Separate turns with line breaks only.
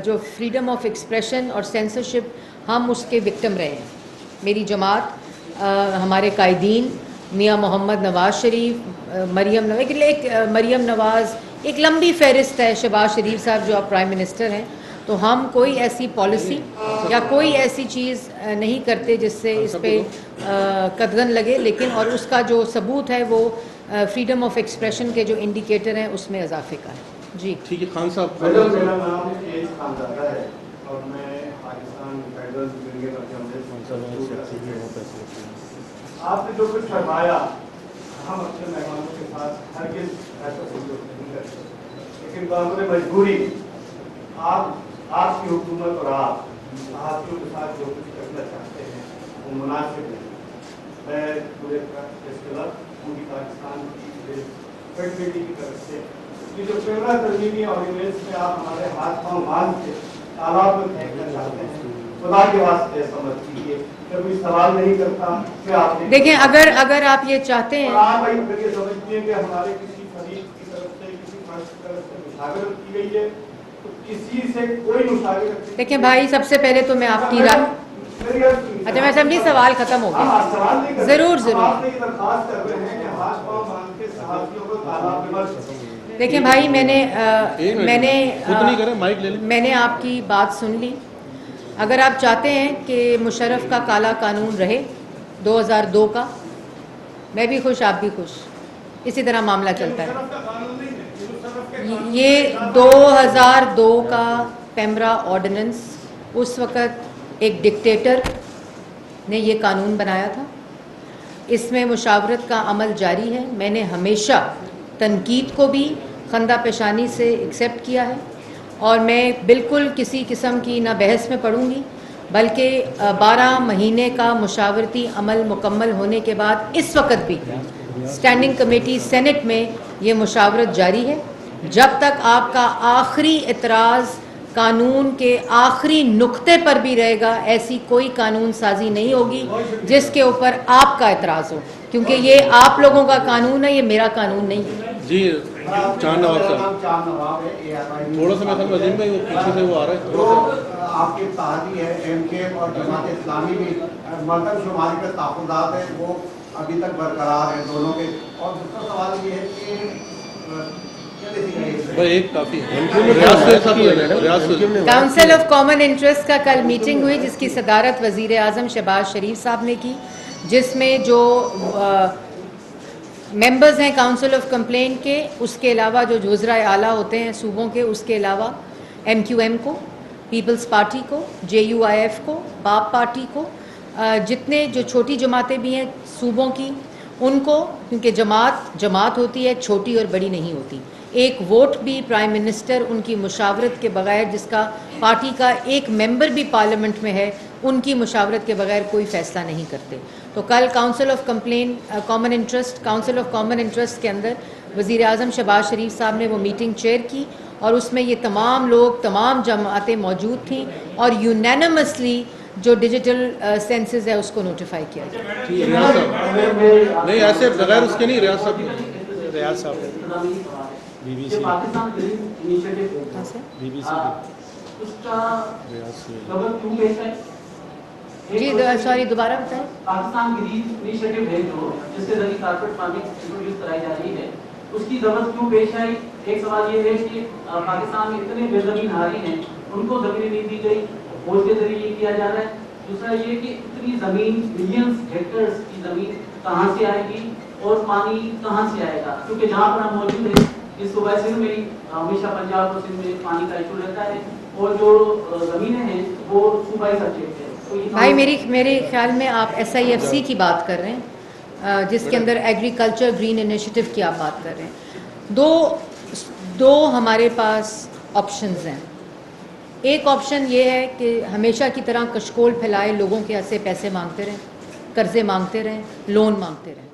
جو freedom of expression اور censorship ہم اس کے وکٹم رہے ہیں. میری جماعت, ہمارے قائدین, میاں محمد نواز شریف, مریم نواز, ایک لمبی فہرست ہے, شہباز شریف صاحب جو اب پرائم منسٹر ہیں. تو ہم کوئی ایسی پالیسی یا کوئی ایسی چیز نہیں کرتے جس سے اس پہ قدغن لگے, لیکن اور اس کا جو ثبوت ہے وہ فریڈم آف ایکسپریشن کے جو انڈیکیٹر ہیں اس میں اضافے کا ہے. جی
ٹھیک ہے. خان صاحب.
میرا نام ایج خانزادہ ہے اور میں پاکستان فیڈرل یونین آپ نے جو کچھ فرمایا ہم اپنے مہمانوں کے ساتھ ہرگز ایسا سلوک نہیں کرتے, لیکن بامر مجبوری آپ کی حکومت اور آپ صحافیوں کے ساتھ جو کچھ کرنا چاہتے ہیں وہ مناسب نہیں. میں پورے پوری پاکستان کی فیڈریٹی کی طرف سے یہ جو کیمرہ ترمیمی آرڈیننس میں آپ ہمارے ہاتھ پاؤں باندھ کے تالاب میں پھینکنا چاہتے ہیں, خدا کے واسطے سمجھ کیجیے. کوئی سوال نہیں کرتا کہ آپ
دیکھیں, اگر آپ یہ چاہتے ہیں,
آپ اگر یہ سمجھتے ہیں کہ ہمارے کسی فریق کی طرف سے کسی فرد کی طرف سے مشاورت کی گئی ہے تو کسی سے کوئی مشاورت.
دیکھیں بھائی, سب سے پہلے تو میں آپ کی رائے, اچھا میں سمجھی سوال ختم ہو گیا. ضرور ضرور.
درخواست کر رہے ہیں کہ ہاتھ پاؤں باندھ کے صحافیوں کو تالاب میں مت.
دیکھیں بھائی, میں نے آپ کی بات سن لی. اگر آپ چاہتے ہیں کہ مشرف کا کالا قانون رہے 2002 کا, میں بھی خوش آپ بھی خوش, اسی طرح معاملہ چلتا ہے. یہ 2002 کا پیمرا آرڈیننس, اس وقت ایک ڈکٹیٹر نے یہ قانون بنایا تھا. اس میں مشاورت کا عمل جاری ہے. میں نے ہمیشہ تنقید کو بھی خندہ پیشانی سے ایکسیپٹ کیا ہے, اور میں بالکل کسی قسم کی نہ بحث میں پڑوں گی, بلکہ 12 مہینے کا مشاورتی عمل مکمل ہونے کے بعد اس وقت بھی اسٹینڈنگ کمیٹی سینٹ میں یہ مشاورت جاری ہے. جب تک آپ کا آخری اعتراض قانون کے آخری نقطے پر بھی رہے گا, ایسی کوئی قانون سازی نہیں ہوگی جس کے اوپر آپ کا اعتراض ہو, کیونکہ یہ آپ لوگوں کا قانون ہے, یہ میرا قانون نہیں ہے.
جی چاند نواب صاحب, تھوڑا سا میں وزیر بھائی پیچھے سے وہ آ رہا ہے,
جو آپ کے اتحادی ہے ایم کے اور جماعت اسلامی بھی مردم شماری کے تحفظات ہیں وہ ابھی تک برقرار ہیں دونوں کے. اور دوسرا سوال یہ ہے کہ
کاؤنسل آف کامن انٹرسٹ کا کل میٹنگ ہوئی جس کی صدارت وزیر اعظم شہباز شریف صاحب نے کی, جس میں جو ممبرز ہیں کاؤنسل آف کمپلین کے, اس کے علاوہ جو وزرائے اعلیٰ ہوتے ہیں صوبوں کے, اس کے علاوہ ایم کیو ایم کو, پیپلز پارٹی کو, جے یو آئی ایف کو, باپ پارٹی کو, جتنے جو چھوٹی جماعتیں بھی ہیں صوبوں کی, ان کو, کیونکہ جماعت ہوتی ہے, چھوٹی اور بڑی نہیں ہوتی. ایک ووٹ بھی پرائم منسٹر ان کی مشاورت کے بغیر, جس کا پارٹی کا ایک ممبر بھی پارلیمنٹ میں ہے, ان کی مشاورت کے بغیر کوئی فیصلہ نہیں کرتے. تو کل کاؤنسل آف کامن انٹرسٹ کے اندر وزیر اعظم شہباز شریف صاحب نے وہ میٹنگ چیئر کی, اور اس میں یہ تمام لوگ, تمام جماعتیں موجود تھیں, اور یونینمسلی جو ڈیجیٹل سینسز ہے اس کو نوٹیفائی کیا گیا.
نہیں ایسے بغیر اس کے نہیں. ریاض صاحب بی بی سی
جی سوری دوبارہ بتائیں.
پاکستان گرین انیشیٹو ہے جو جس کے ذریعے کارپوریٹ فارمنگ انٹروڈیوس کرائی جا رہی ہے, اس کی ضرورت کیوں پیش آئی؟ ایک سوال یہ ہے کہ پاکستان میں اتنے بے زمین ہاری ہیں, ان کو زمینیں نہیں دی گئی, فوج کے ذریعے یہ کیا جا رہا ہے. دوسرا یہ کہ اتنی زمین, ملینز ہیکٹرز کی زمین کہاں سے آئے گی اور پانی کہاں سے آئے گا, کیونکہ جہاں پر ہم موجود ہیں اس صوبہ سندھ میں ہمیشہ پنجاب اور سندھ میں پانی کا ایشو رہتا ہے, اور جو زمینیں ہیں وہ صوبائی سبجیکٹ ہے.
بھائی میرے خیال میں آپ ایس آئی ایف سی کی بات کر رہے ہیں, جس کے اندر ایگریکلچر گرین انیشیٹو کی آپ بات کر رہے ہیں. دو ہمارے پاس آپشنز ہیں. ایک آپشن یہ ہے کہ ہمیشہ کی طرح کشکول پھیلائے لوگوں کے ہاتھ سے پیسے مانگتے رہیں, قرضے مانگتے رہیں, لون مانگتے رہیں.